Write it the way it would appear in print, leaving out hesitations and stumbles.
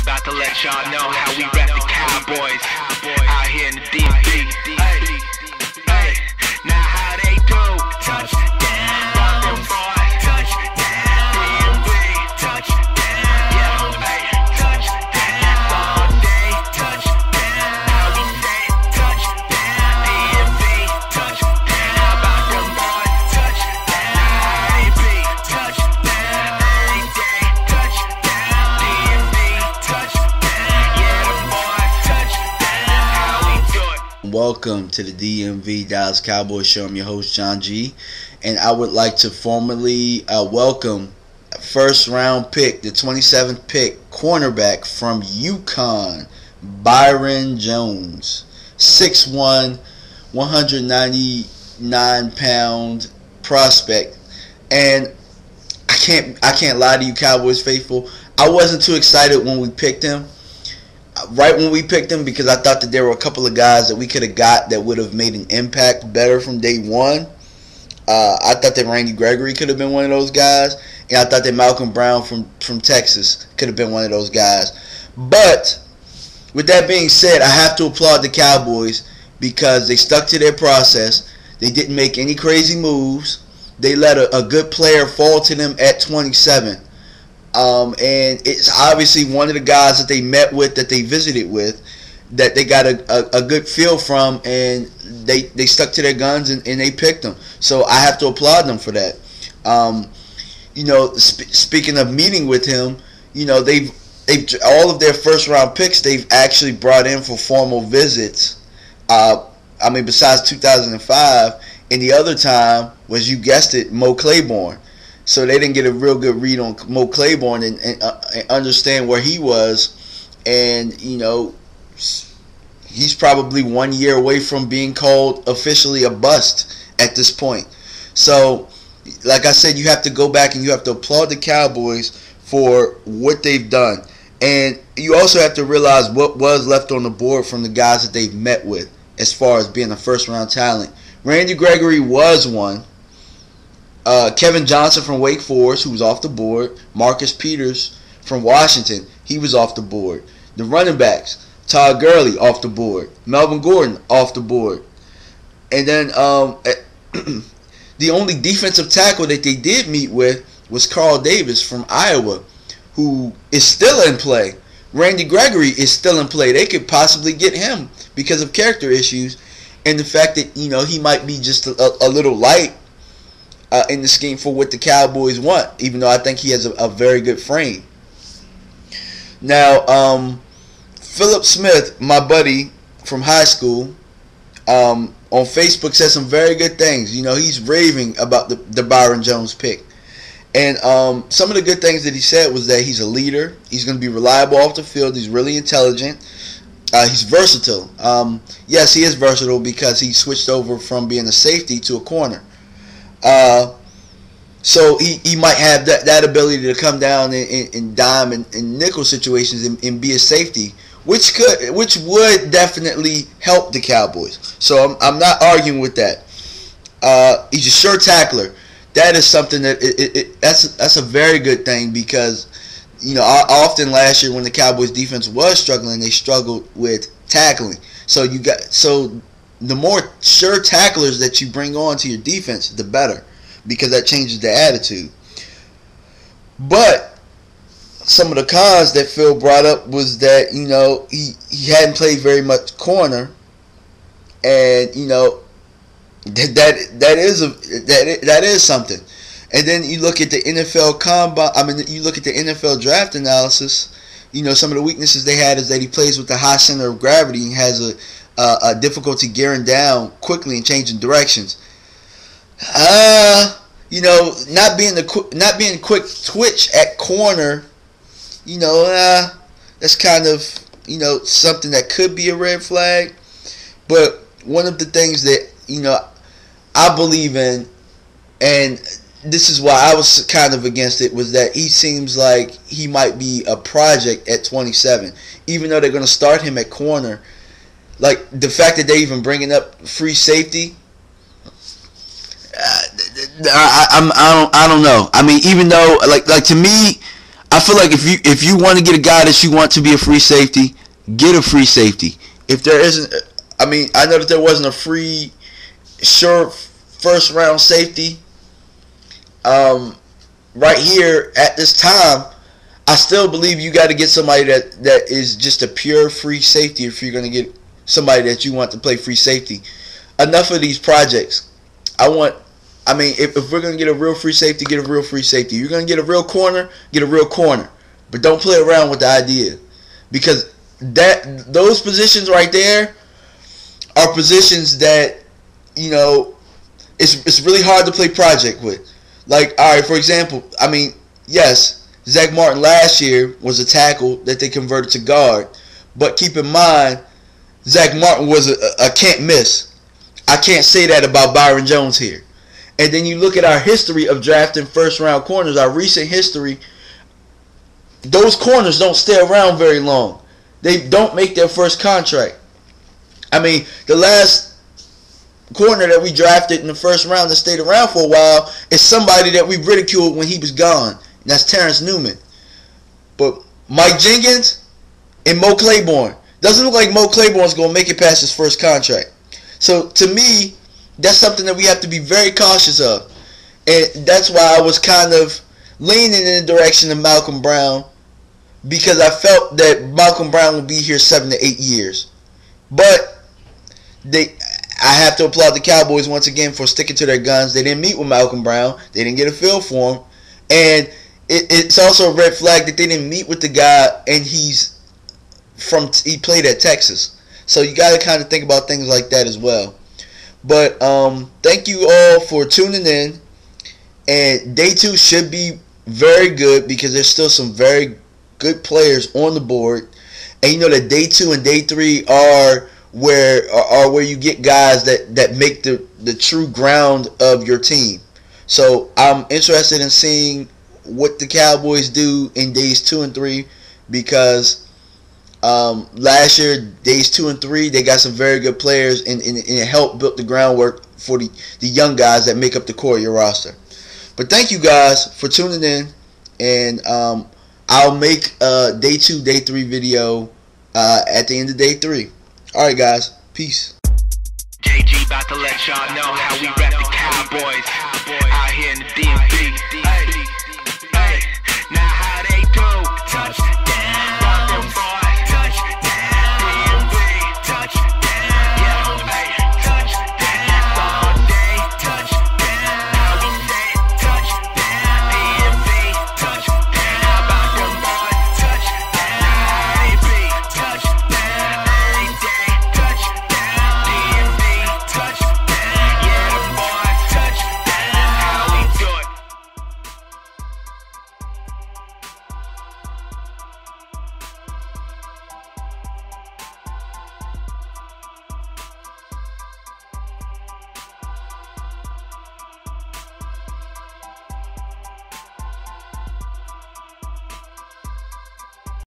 About to let y'all know how we rep the Cowboys out here in the DMV. Hey, now how they do? Touchdown, rock them boys. Touchdown, DMV. Touchdown, yeah, hey, touchdown all day. Touchdown, how we say touchdown, DMV. Touchdown, rock them boys. Touchdown, DMV. Touchdown every day. Touchdown, DMV. Touchdown, yeah, the boys. Touchdown, how we do it. Welcome to the DMV Dallas Cowboys Show. I'm your host, John G. And I would like to formally welcome first round pick, the 27th pick, cornerback from UConn, Byron Jones. 6'1", 199-pound prospect. And I can't lie to you, Cowboys faithful. I wasn't too excited when we picked him. Right when we picked him, because I thought that there were a couple of guys that we could have got that would have made an impact better from day one. I thought that Randy Gregory could have been one of those guys, and I thought that Malcolm Brown from Texas could have been one of those guys. But with that being said, I have to applaud the Cowboys because they stuck to their process. They didn't make any crazy moves. They let a good player fall to them at 27. And it's obviously one of the guys that they met with, that they visited with, that they got a good feel from, and they stuck to their guns and they picked them. So I have to applaud them for that. Speaking of meeting with him, they've all of their first round picks they've actually brought in for formal visits. Besides 2005, and the other time was, you guessed it, Mo Claiborne. So they didn't get a real good read on Mo Claiborne and understand where he was. And, he's probably 1 year away from being called officially a bust at this point. So, like I said, you have to go back and you have to applaud the Cowboys for what they've done. And you also have to realize what was left on the board from the guys that they've met with as far as being a first-round talent. Randy Gregory was one. Kevin Johnson from Wake Forest, who was off the board. Marcus Peters from Washington, he was off the board. The running backs, Todd Gurley off the board. Melvin Gordon off the board. And then the only defensive tackle that they did meet with was Carl Davis from Iowa, who is still in play. Randy Gregory is still in play. They could possibly get him because of character issues and the fact that, he might be just a little light in the scheme for what the Cowboys want, even though I think he has a very good frame. Now, Philip Smith, my buddy from high school, on Facebook said some very good things. He's raving about the Byron Jones pick. And some of the good things that he said was that he's a leader. He's going to be reliable off the field. He's really intelligent. He's versatile. Yes, he is versatile because he switched over from being a safety to a corner. So he might have that ability to come down in dime and nickel situations and be a safety, which would definitely help the Cowboys. So I'm not arguing with that. He's a sure tackler. That is something that's a very good thing because often last year when the Cowboys defense was struggling, they struggled with tackling. So the more sure tacklers that you bring on to your defense, the better, because that changes the attitude. But some of the cons that Phil brought up was that he hadn't played very much corner, and that is something. And then you look at the NFL you look at the NFL draft analysis. Some of the weaknesses they had is that he plays with the high center of gravity and has a difficulty gearing down quickly and changing directions. Not being quick twitch at corner, that's kind of something that could be a red flag. But one of the things that I believe in, and this is why I was kind of against it, was that he seems like he might be a project at 27, even though they're going to start him at corner. Like, the fact that they're even bringing up free safety, I don't know. I mean, even though, like to me, I feel like if you want to get a guy that you want to be a free safety, get a free safety. If there isn't, I mean, I know that there wasn't a free, sure first round safety. Right here at this time, I still believe you got to get somebody that is just a pure free safety if you're going to get somebody that you want to play free safety. Enough of these projects. If we're going to get a real free safety, get a real free safety. You're going to get a real corner, get a real corner. But don't play around with the idea. Because those positions right there are positions that, you know, it's really hard to play project with. Like, all right, for example, I mean, yes, Zach Martin last year was a tackle that they converted to guard. But keep in mind, Zach Martin was a can't miss. I can't say that about Byron Jones here. And then you look at our history of drafting first-round corners, our recent history, those corners don't stay around very long. They don't make their first contract. I mean, the last corner that we drafted in the first round that stayed around for a while is somebody that we ridiculed when he was gone. And that's Terrence Newman. But Mike Jenkins and Mo Claiborne. Doesn't look like Mo Claiborne's going to make it past his first contract. So, to me, that's something that we have to be very cautious of. And that's why I was kind of leaning in the direction of Malcolm Brown, because I felt that Malcolm Brown would be here 7 to 8 years. But I have to applaud the Cowboys once again for sticking to their guns. They didn't meet with Malcolm Brown. They didn't get a feel for him. And it's also a red flag that they didn't meet with the guy and he played at Texas. So you got to kind of think about things like that as well. But thank you all for tuning in. And day 2 should be very good because there's still some very good players on the board. And you know that day 2 and day 3 are where you get guys that make the true ground of your team. So I'm interested in seeing what the Cowboys do in days 2 and 3 because last year, days 2 and 3, they got some very good players and it helped build the groundwork for the young guys that make up the core of your roster. But thank you guys for tuning in, and I'll make a day 2, day 3 video at the end of day 3. All right, guys. Peace. JG about to let y'all know how we rep the Cowboys out here in the DMV. Hey, now how they do? Touchdown.